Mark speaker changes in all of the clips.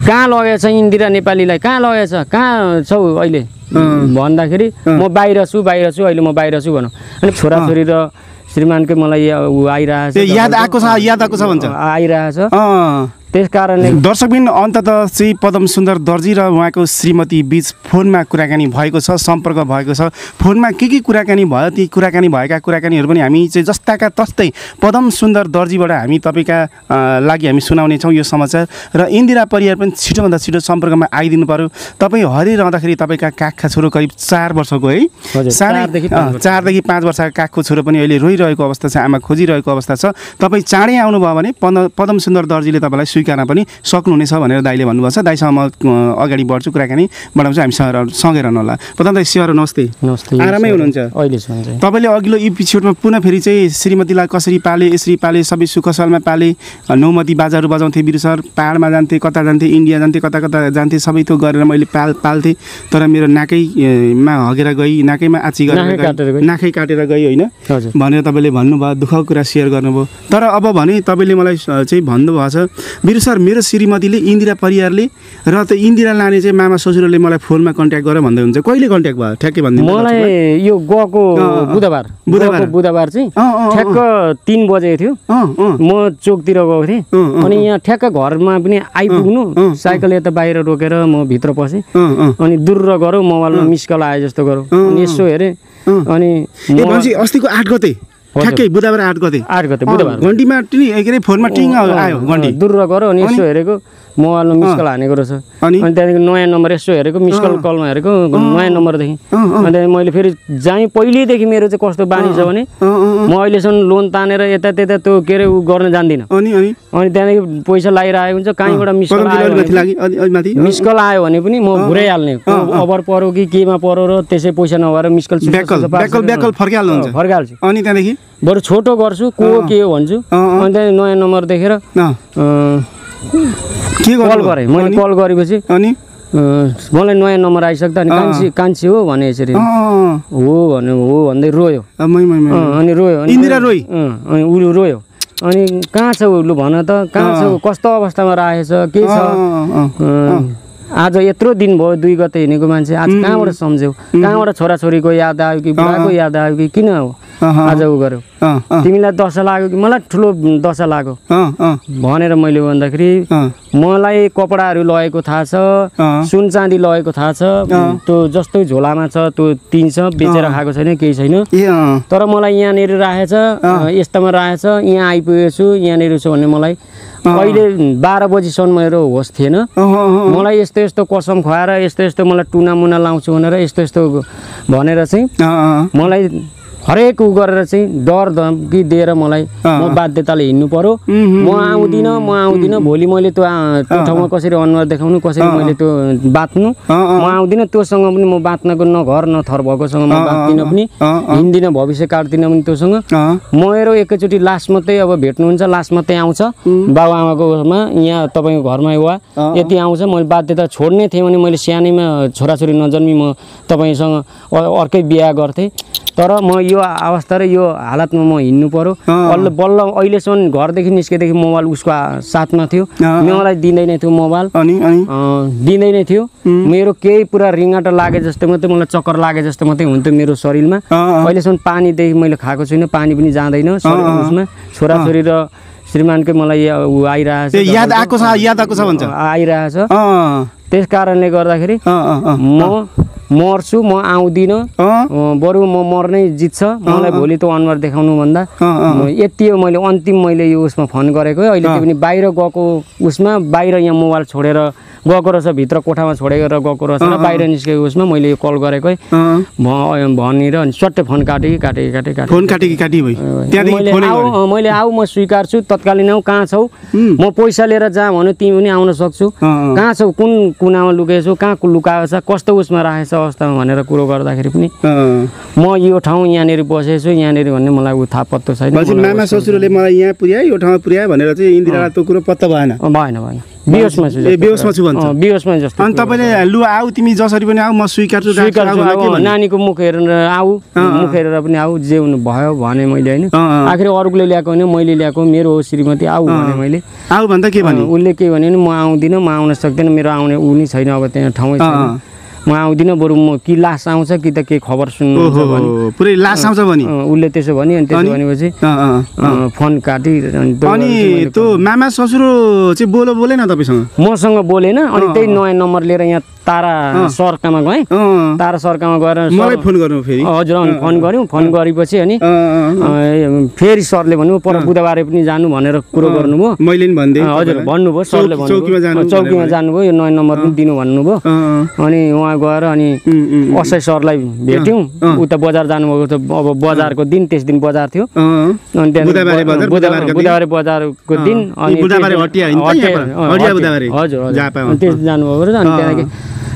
Speaker 1: कहाँ लगेछ इन्दिरा नेपालीलाई कहाँ लगेछ कहाँ छौ अहिले भन्दाखेरि म बाहिर छु अहिले म बाहिर छु भनौँ अनि छोराछोरी र श्रीमानकै मलाई आइरहेछ
Speaker 2: याद आएको छ भन्छ
Speaker 1: आइरहेछ त्यस कारणले
Speaker 2: दर्शकबिन अन्ततः चाहिँ पदम सुन्दर दर्जी र उहाँको श्रीमती बीच फोनमा कुराकानी भएको छ सम्पर्क भएको छ फोनमा के कुराकानी भयो ती कुराकानी भएका कुराकानीहरू पनि हामी चाहिँ जस्ताका तस्तै पदम सुन्दर दर्जीबाट हामी तपाईँका लागि हामी सुनाउने छौँ यो समाचार र इन्दिरा परियार पनि छिटोभन्दा छिटो सम्पर्कमा आइदिनु पर्यो तपाईँ हरिरहँदाखेरि तपाईँका काखका छोरो करिब 4 वर्षको है 4 देखि 5 वर्षका काखको छोरो पनि अहिले रोइरहेको अवस्था छ आमा खोजिरहेको अवस्था छ तपाईँ चाँडै आउनुभयो भने पदम सुन्दर दर्जीले तपाईँलाई स्वीकार्न पनि सक्नुहुनेछ भनेर दाइले भन्नुभएको छ दाइसँग म अगाडि बढ्छु कुराकानी बढाउँछु हामी सँगै रहनु होला प्रधान दाइ सियर नमस्ते आरामै हुनुहुन्छ
Speaker 1: अहिले
Speaker 2: तपाईँले अघिल्लो एपिसोडमा पुनः फेरि चाहिँ श्रीमतीलाई कसरी पाले यसरी पाले सबै सुखसलमा पाले नौमती बाजाहरू बजाउँथे बिरु सर पाहाडमा जान्थे कता जान्थे इन्डिया जान्थे कता कता जान्थे सबै थोक गरेर मैले पाल्थेँ तर मेरो नाकैमा हगेर गई नाकैमा आँची गरेर नाकै काटेर गई होइन भनेर तपाईँले भन्नुभयो दुःखको कुरा सेयर गर्नुभयो तर अब भने तपाईँले मलाई चाहिँ भन्नुभएको छ बिरु सर मेरो श्रीमतीले इन्दिरा परियारले र त इन्दिरा लाने चाहिँ मामा ससुरले मलाई फोनमा कन्ट्याक्ट गरेर भन्दै हुन्छ कहिले कन्ट्याक्ट भयो ठ्याक्कै भन्दिनु
Speaker 1: मलाई यो गएको बुधबार चाहिँ ठ्याक्क 3 बजेको थियो म चोकतिर गएको थिएँ अनि यहाँ ठ्याक्क घरमा पनि आइपुग्नु साइकल यता बाहिर रोकेर म भित्र पसेँ अनि दूर गरौँ मोबाइलमा मिस कल आए जस्तो गरौँ अनि यसो हेरेँ अनि
Speaker 2: अस्तिको 8 गते ठ्याक्कै बुधबार 8 गते
Speaker 1: बुधबार
Speaker 2: घन्टीमा के अरे फोनमा टिङ आयो घन्टी
Speaker 1: दूर गरौँ अनि यसो हेरेको मोबाइलमा मिस कल हानेको रहेछ अनि त्यहाँदेखि नयाँ नम्बर यसो हेरेको मिस कलमा हेरेको नयाँ नम्बरदेखि अनि मैले फेरि जाएँ पहिल्यैदेखि मेरो चाहिँ कस्तो बानी छ भने म अहिलेसम्म लोन तानेर यता त्यता त्यो के अरे उ गर्न जान्दिनँ अनि त्यहाँदेखि पैसा लगाइरहेको हुन्छ कहीँबाट मिस कल आयो भने पनि म घुराइहाल्ने अभर पऱ्यो कि केमा पऱ्यो र त्यसै पैसा नभएर मिस कल
Speaker 2: फर्किहाल्छु अनि त्यहाँदेखि
Speaker 1: बरु छोटो गर्छु को के हो भन्छु अनि त्यहाँदेखि नयाँ नम्बर देखेर कल गरेँ मैले कल गरेपछि अनि मलाई नयाँ नम्बर आइसक्दा अनि कान्छी हो भने यसरी हो भन्दै रोयो अनि रोयो अनि उ रोयो अनि कहाँ छ लु भन त कहाँ छ कस्तो अवस्थामा राखेछ के छ आज यत्रो दिन भयो 2 गते हिँडेको मान्छे आज कहाँबाट सम्झ्यौ कहाँबाट छोराछोरीको याद आयो कि बुढाको याद आयो कि किन हो आज उ गर्यो तिमीलाई दशा लाग्यो कि मलाई ठुलो दशा लाग्यो भनेर मैले भन्दाखेरि मलाई कपडाहरू लगेको थाहा छ सुन चाँदी लगेको थाहा छ त्यो जस्तै झोलामा छ त्यो तिन्छ बेचेर खाएको छैन केही छैन तर मलाई यहाँनिर राखेछ यस्तामा राखेछ यहाँ आइपुगेको छु यहाँनिर छु भने मलाई अहिले 12 बजीसम्म मेरो होस थिएन मलाई यस्तो कसम खुवाएर यस्तो मलाई टुना मुना लाउँछु भनेर यस्तो भनेर चाहिँ मलाई हरेक उ गरेर चाहिँ डर धम्की दिएर मलाई म बाध्यताले हिँड्नु पर्यो म आउँदिनँ भोलि मैले त्यो ठाउँमा कसरी अनुहार देखाउनु कसरी मैले त्यो बाँच्नु म आउँदिनँ त्योसँग पनि म बाँच्नको न घर न थर भएकोसँग म बाँच्दिनँ पनि हिँड्दिनँ भविष्य काट्दिनँ पनि त्योसँग मेरो एकैचोटि लास्ट मात्रै अब भेट्नुहुन्छ लास्ट मात्रै आउँछ बाबुआमाकोमा यहाँ तपाईँको घरमा वा यति आउँछ मैले बाध्यता छोड्ने थिएँ भने मैले सानैमा छोराछोरी नजन्मी म तपाईँसँग अर्कै बिहा गर्थेँ तर म यो अवस्था र यो हालतमा म हिँड्नु पर्यो बल्ल अहिलेसम्म घरदेखि निस्केदेखि मोबाइल उसको साथमा थियो मलाई दिँदैन थियो मोबाइल दिँदैन थियो मेरो केही पुरा रिङ्गाटा लागे जस्तो मात्रै मलाई चक्कर लागे जस्तो मात्रै हुन्थ्यो मेरो शरीरमा अहिलेसम्म पानीदेखि मैले खाएको छुइनँ पानी पनि जाँदैन उसमा छोराछोरी र श्रीमानकै मलाई आइरहेछ
Speaker 2: याद आएको छ भन्छ
Speaker 1: आइरहेछ त्यस कारणले गर्दाखेरि म मर्छु म आउँदिनँ बरु म मर्नै जित्छ मलाई भोलि त अनुहार देखाउनु भन्दा यति हो मैले अन्तिम मैले यो उसमा फोन गरेको अहिले त्यो पनि बाहिर गएको उसमा बाहिर यहाँ मोबाइल छोडेर गएको रहेछ भित्र कोठामा छोडेर गएको रहेछ र बाहिर निस्केको उसमा मैले यो कल गरेको भनेर अनि सट्टै फोन काटेँ मैले आऊ म स्वीकार्छु तत्कालीन आऊ कहाँ छौ म पैसा लिएर जा भन्यो तिमी पनि आउन सक्छु कहाँ छौ कुन कुनामा लुकेछौ कहाँ लुकाएको छ कस्तो उसमा राखेछ अवस्थामा भनेर कुरो गर्दाखेरि पनि म यो ठाउँ यहाँनिर बसेको छु यहाँनिर भन्ने मलाई उ थाहा पत्तो छैन।
Speaker 2: मामा ससुरले मलाई यहाँ पुर्याए यो ठाउँमा पुर्याए भनेर चाहिँ इन्दिरालाई त्यो कुरो पत्ता भएन।
Speaker 1: भएन बेहोसमा छु।
Speaker 2: बेहोसमा छु भन्छ।
Speaker 1: बेहोसमा जस्तो।
Speaker 2: अनि तपाईँले लु आऊ तिमी जसरी पनि आऊ म स्वीकार्छु
Speaker 1: नानीको मुख हेरेर आऊ मुख हेरेर पनि आऊ जे हुनु भयो भने मैले होइन आखिर अरूले ल्याएको होइन मैले ल्याएको मेरो हो श्रीमती आऊ भने मैले
Speaker 2: आऊ भन्दा के भने
Speaker 1: उसले के भन्यो भने म आउँदिनँ म आउन सक्दैन मेरो आउने ऊ नि छैन अब त्यहाँ ठाउँै छैन म आउँदिनँ बरु म कि लास आउँछ कि त के खबर सुन्नुहुन्छ भने
Speaker 2: पुरै लास आउँछ भने
Speaker 1: उसले त्यसो भन्यो अनि त्यसो भनेपछि फोन काटी
Speaker 2: अनि त्यो मामा ससुर चाहिँ बोलेन तपाईँसँग
Speaker 1: मसँग बोलेन अनि त्यही नयाँ नम्बर लिएर यहाँ तारा सरकामा गएँ तारा सरकामा गएर
Speaker 2: मलाई फोन गर्नु फेरि
Speaker 1: हजुर अनि फोन गऱ्यौँ फोन गरेपछि अनि फेरि सरले भन्नु पर बुधबारे पनि जानु भनेर कुरो गर्नुभयो
Speaker 2: मैले नि भन्दै
Speaker 1: हजुर भन्नुभयो सरले भन्नुभयो चौकीमा जानुभयो यो नयाँ नम्बर पनि दिनु भन्नुभयो अनि उहाँ गएर अनि असै सरलाई भेट्यौँ उता बजार जानुभएको थियो अब बजारको दिन त्यस दिन बजार थियो अनि त्यहाँ बुधबारे बजारको दिन अनि हजुर त्यस जानुभएको रहेछ अनि त्यहाँदेखि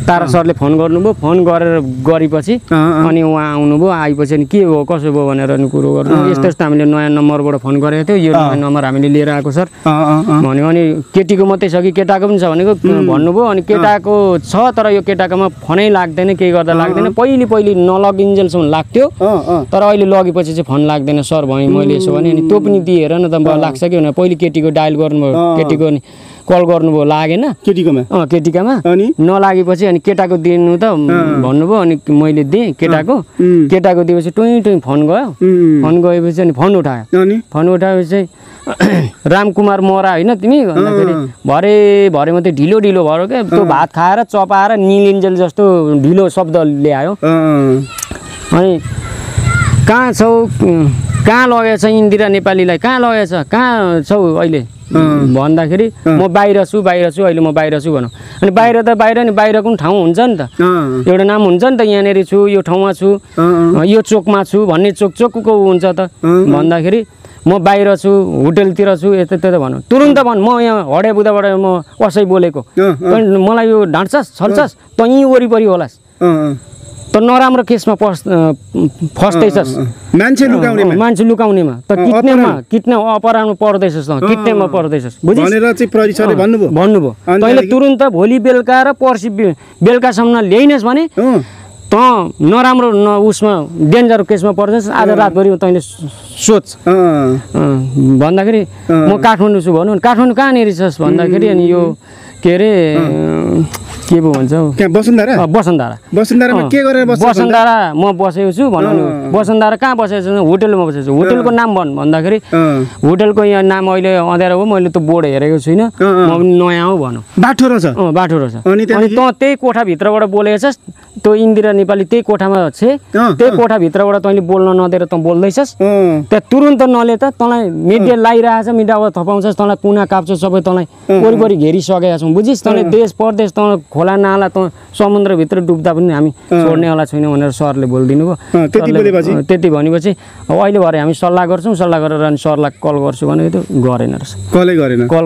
Speaker 1: तारा सरले फोन गर्नुभयो फोन गरेपछि अनि उहाँ आउनुभयो आएपछि अनि के हो कसो भयो भनेर अनि कुरो गर्नु यस्तो यस्तो हामीले नयाँ नम्बरबाट फोन गरेको थियो यो नयाँ नम्बर हामीले लिएर आएको सर भन्यो अनि केटीको मात्रै छ कि केटाको पनि छ भनेको भन्नुभयो अनि केटाको छ तर यो केटाकोमा फोनै लाग्दैन केही गर्दा लाग्दैन पहिले नलगिन्जेलसम्म लाग्थ्यो तर अहिले लगेपछि चाहिँ फोन लाग्दैन सर भने मैले यसो भने अनि त्यो पनि दिएर न त लाग्छ कि भनेर पहिले केटीको डायल गर्नुभयो केटीको अनि कल गर्नुभयो लागेन केटीकामा नलागेपछि अनि केटाको दिनु त भन्नुभयो अनि मैले दिएँ केटाको दिएपछि टुई फोन गयो फोन गएपछि अनि फोन उठाएपछि चाहिँ रामकुमार मोरा होइन तिमी भन्दाखेरि भरे मात्रै ढिलो भयो क्या त्यो भात खाएर चपाएर निलिन्जेल जस्तो ढिलो शब्द ल्यायो अनि कहाँ छौ कहाँ लगेछ इन्दिरा नेपालीलाई कहाँ लगेछ कहाँ छौ अहिले भन्दाखेरि म बाहिर छु अहिले म बाहिर छु भनौँ अनि बाहिर त बाहिर नि बाहिरको पनि ठाउँ हुन्छ नि त एउटा नाम हुन्छ नि त यहाँनिर छु यो ठाउँमा छु यो चोकमा छु भन्ने चोकको हुन्छ त भन्दाखेरि म बाहिर छु होटलतिर छु यता भनौँ तुरुन्त भन् म यहाँ हडे बुदाबाट म कसै बोलेको मलाई यो ढाँट्छस् छल्छस् त यहीँ वरिपरि होलास् त नराम्रो केसमा फस्दैछस्
Speaker 2: मान्छे
Speaker 1: लुकाउनेमा त किट्ने अपराधमा पर्दैछस् त किट्नेमा पर्दैछस् भन्नुभयो तैँले तुरुन्त भोलि बेलुका र पर्सि बेलुकासम्म ल्याइनेस् भने त नराम्रो उसमा डेन्जर केसमा पर्दैछस् आज रातभरि तैँले सोच भन्दाखेरि म काठमाडौँ छु भनौँ काठमाडौँ कहाँनिर छस् भन्दाखेरि अनि यो के अरे के पो भन्छ बसन्धारा
Speaker 2: के गरेर
Speaker 1: बसन्धारा म बसेको छु भनौँ नि बसन्धारा कहाँ बसेको छु होटलमा बसेको छु होटलको नाम भन्दाखेरि होटलको यहाँ नाम अहिले अँध्यारो हो मैले त बोर्ड हेरेको छुइनँ म पनि नयाँ हो भनौँ
Speaker 2: बाठो रहेछ
Speaker 1: अनि त त्यही कोठाभित्रबाट बोलेको छस् त्यो इन्दिरा नेपाली त्यही कोठामा छ त्यही कोठाभित्रबाट तैँले बोल्न नदिएर त बोल्दैछस् त्यहाँ तुरुन्त नले त तँलाई मिडिया लागिरहेछ मिडियाबाट थपाउँछस् तँलाई कुना काप्छ सबै तँलाई वरिपरि घेरिसकेका छौँ बुझिस् तँले देश परदेश तँ खोला नाला तँ समुद्रभित्र डुब्दा पनि हामी छोड्नेवाला छैनौँ भनेर सरले बोलिदिनु भयो त्यति भनेपछि अहिले भरे हामी सल्लाह गर्छौँ सल्लाह गरेर अनि सरलाई कल गर्छु भनेको थियो गरेन रहेछ कल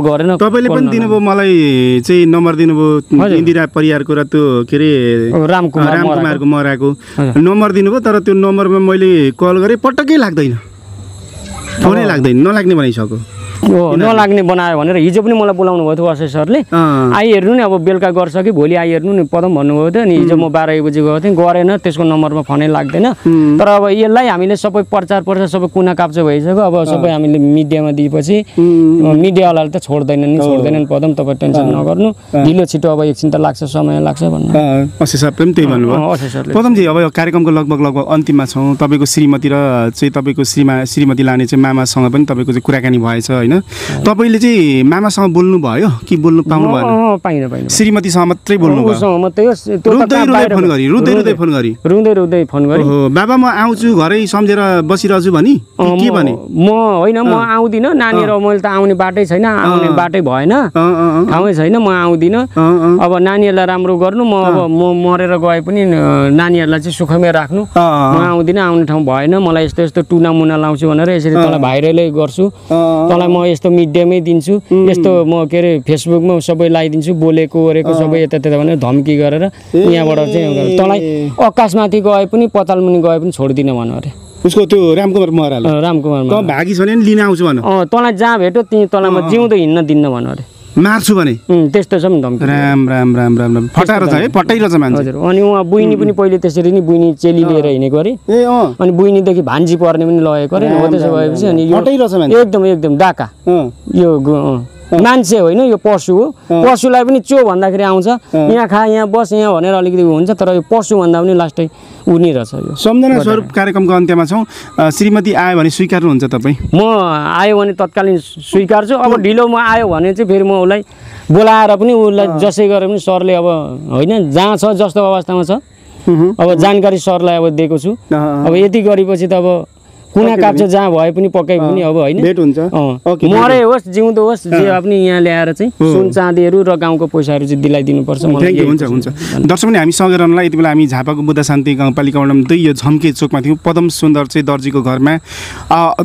Speaker 1: गरेन
Speaker 2: तपाईँले पनि दिनुभयो मलाई चाहिँ नम्बर दिनुभयो इन्दिरा परियारको र त्यो के अरे रामकुमारको मराको नम्बर दिनुभयो तर त्यो नम्बरमा मैले कल गरेँ पटक्कै लाग्दैन फोनै लाग्दैन नलाग्ने बनाइसक्यो
Speaker 1: नलाग्ने बनायो भनेर हिजो पनि मलाई बोलाउनु भएको थियो असै सरले आइहेर्नु नि अब बेलुका गर्छ कि भोलि आइहेर्नु नि पदम भन्नुभएको थियो अनि हिजो म 12 बजी गएको थिएँ गरेन त्यसको नम्बरमा फोनै लाग्दैन तर अब यसलाई हामीले सबै प्रचार सबै कुना काप्चो भइसक्यो अब सबै हामीले मिडियामा दिएपछि मिडियावालाले त छोड्दैनन् पदम तपाईँ टेन्सन नगर्नु ढिलो छिटो अब एकछिन त लाग्छ समय लाग्छ भन्नु
Speaker 2: असै सरले पनि त्यही भन्नुभयो पदमजी अब कार्यक्रमको लगभग अन्तिममा छौँ तपाईँको श्रीमती र चाहिँ तपाईँको श्रीमती लाने चाहिँ मामासँग पनि तपाईँको चाहिँ कुराकानी भएछ होइन तपाईले चाहिँ मामासँग बोल्नु भयो कि बोल्नु पाउनु
Speaker 1: भएन
Speaker 2: श्रीमतीसँग मात्रै बोल्नु भयो रुँदै फोन गरी बाबा म आउँछु घरै सम्झेर बसिरहेछु भनी के भने
Speaker 1: म होइन म आउँदिन नानीहरु मैले त आउने बाटै छैन आउने बाटै भएन ठाउँै छैन म आउँदिन अब नानीहरुलाई राम्रो गर्नु म अब म मरेर गए पनि नानीहरुलाई चाहिँ सुखमै राख्नु म आउँदिन आउने ठाउँ भएन मलाई यस्तो टुना मुना लाउँछु भनेर यसरी तँलाई भाइरलै गर्छु तँलाई म यस्तो मिडियामै दिन्छु यस्तो म के अरे फेसबुकमा सबै लगाइदिन्छु बोलेको ओरेको सबै यता भनेर धम्की गरेर यहाँबाट चाहिँ तँलाई आकाशमाथि गए पनि पतालमुनि गए पनि छोड्दिन भन अरे
Speaker 2: उसको त्यो रामकुमार महराले
Speaker 1: रामकुमार
Speaker 2: भागी छ भने लिन आउँछु भन
Speaker 1: तँलाई जहाँ भेट्यो तँलाई म जिउँदो हिँड्न दिन्न भन अरे
Speaker 2: मार्छु भने
Speaker 1: त्यस्तो छ नि धम्की
Speaker 2: राम राम राम राम राम फटाएर छ है फटाइरहेछ मान्छे
Speaker 1: हजुर अनि उहाँ बुइनी पनि पहिले त्यसरी नै बुइनी चेली लिएर हिँडेको अरे अनि बुइनीदेखि भान्जी पर्ने पनि लगेको अरे हो त्यसो भएपछि अनि एकदम एकदम डाका यो मान्छे होइन यो पशु हो पशुलाई पनि चो भन्दाखेरि आउँछ यहाँ खा यहाँ बस यहाँ भनेर अलिकति हुन्छ तर यो पशु भन्दा पनि लास्टै उनी रहेछ यो
Speaker 2: सम्झना स्वरूप कार्यक्रमको अन्त्यमा छौँ श्रीमती आयो भने स्वीकार्नुहुन्छ तपाईँ
Speaker 1: म आयो भने तत्कालीन स्वीकार्छु अब ढिलोमा आयो भने चाहिँ फेरि म उसलाई बोलाएर पनि उसलाई जसै गरे पनि सरले अब होइन जहाँ छ जस्तो अवस्थामा छ अब जानकारी सरलाई अब दिएको छु अब यति गरेपछि त अब कुना काप्चा जहाँ भए पनि पक्कै पनि अब होइन
Speaker 2: भेट हुन्छ
Speaker 1: मरे होस् जिउँदो होस् जे पनि यहाँ ल्याएर चाहिँ सुन चाँदीहरू र गाउँको पैसाहरू चाहिँ दिलाइदिनुपर्छ
Speaker 2: थ्याङ्क यू हुन्छ हुन्छ दर्शक पनि हामी सँगै रहनुलाई यति बेला हामी झापाको बुद्ध शान्ति गाउँपालिका वडा 2 यो झम्के चोकमा थियौँ पदम सुन्दर चाहिँ दर्जीको घरमा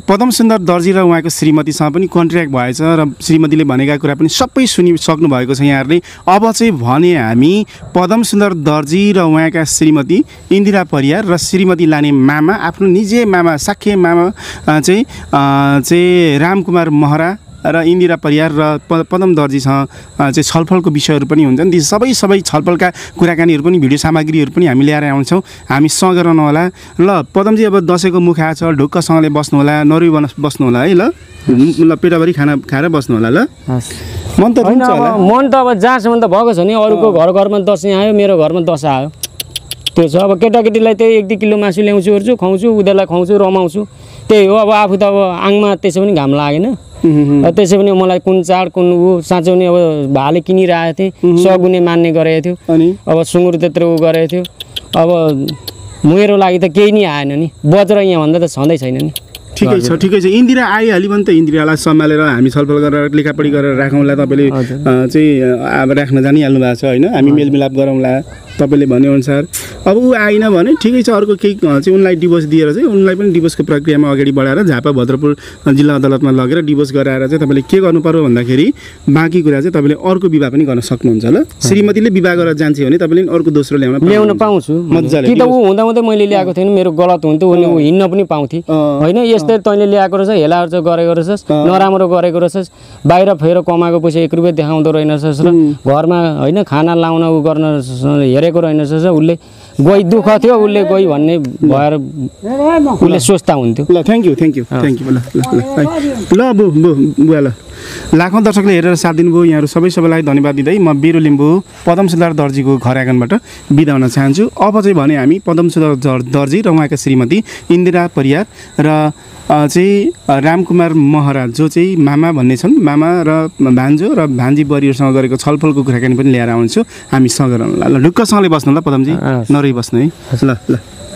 Speaker 2: पदम सुन्दर दर्जी र उहाँको श्रीमतीसँग पनि कन्ट्र्याक्ट भएछ र श्रीमतीले भनेका कुरा पनि सबै सुनिसक्नु भएको छ यहाँहरूले अब चाहिँ भने हामी पदम सुन्दर दर्जी र उहाँका श्रीमती इन्दिरा परियार र श्रीमती लाने मामा आफ्नो निजी मामा साख्य मामा चाहिँ रामकुमार महरा र इन्दिरा परियार र पदम दर्जीसँग चाहिँ छलफलको विषयहरू पनि हुन्छन् ती सबै छलफलका कुराकानीहरू पनि भिडियो सामग्रीहरू पनि हामी ल्याएर आउँछौँ हामी सँगै रहनु होला ल पदमजी अब दसैँको मुख आएको छ ढुक्कसँगले बस्नु होला नरुई बस्नु होला है ल पेटाभरि खाना खाएर बस्नु होला ल मन त
Speaker 1: अब जहाँसम्म त भएको छ नि अरूको घरमा दसैँ आयो मेरो घरमा दसैँ आयो त्यो छ अब केटाकेटीलाई त्यही 1-2 किलो मासु ल्याउँछु ओर्छु खुवाउँछु उनीहरूलाई खुवाउँछु रमाउँछु त्यही हो अब आफू त अब आङमा त्यसै पनि घाम लागेन त्यसै पनि मलाई कुन चाड कुन ऊ साँचो नि अब भाले किनिरहेको थिएँ सगुने मान्ने गरेको थियो अब सुँगुर त्यत्रो ऊ गरेको थियो अब मेरो लागि त केही नि आएन नि बज्र यहाँ भन्दा त छँदै छैन नि
Speaker 2: ठिकै छ इन्दिरा आइहाल्यो भने त इन्दिरालाई सम्हालेर हामी छलफल गरेर लेखापढी गरेर राखौँला तपाईँले चाहिँ अब राख्न जानिहाल्नु भएको छ होइन हामी मेलमिलाप गरौँला तपाईँले भनेअनुसार अब ऊ आएन भने ठिकै छ अर्को केही चाहिँ उनलाई डिभोर्स दिएर चाहिँ उनलाई पनि डिभोर्सको प्रक्रियामा अगाडि बढाएर झापा भद्रपुर जिल्ला अदालतमा लगेर डिभोर्स गराएर चाहिँ तपाईँले के गर्नु पर्यो भन्दाखेरि बाँकी कुरा चाहिँ तपाईँले अर्को विवाह पनि गर्न सक्नुहुन्छ ल श्रीमतीले विवाह गरेर जान्छ भने तपाईँले अर्को दोस्रो ल्याउन
Speaker 1: पाउँछु मजाले कि त ऊ हुँदाहुँदै मैले ल्याएको थिएन मेरो गलत हुन्थ्यो ऊ हिँड्न पनि पाउँथे होइन यस्तै तैँले ल्याएको रहेछ हेलाएर चाहिँ गरेको रहेछस् नराम्रो गरेको रहेछस् बाहिर फेर कमाएको पैसा 1 रुपियाँ देखाउँदो रहेनछस् र घरमा होइन खाना लाउन ऊ गर्न हेरेको रहेनछस् उसले गई दुःख थियो उसले गई भन्ने भएर उसले सोच्दा हुन्थ्यो
Speaker 2: ल थ्याङ्क यू ल बुवा ल लाखौँ दर्शकले हेरेर साथ दिनुभयो यहाँहरू सबैलाई धन्यवाद दिँदै म बिरु लिम्बू पदम सुन्दर दर्जीको घर आँगनबाट बिदा हुन चाहन्छु अब चाहिँ भने हामी पदम सुन्दर दर्जी र उहाँका श्रीमती इन्दिरा परियार र चाहिँ रामकुमार महरा जो चाहिँ मामा भन्ने छन् मामा र भान्जो र भान्जी बरिहरूसँग गरेको छलफलको कुराकानी पनि ल्याएर आउँछु हामी सँगै रहनु ल ढुक्कसँगले बस्नु ल पदमजी नरही बस्नु है ल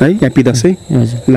Speaker 2: है ह्याप्पी दसैँ ल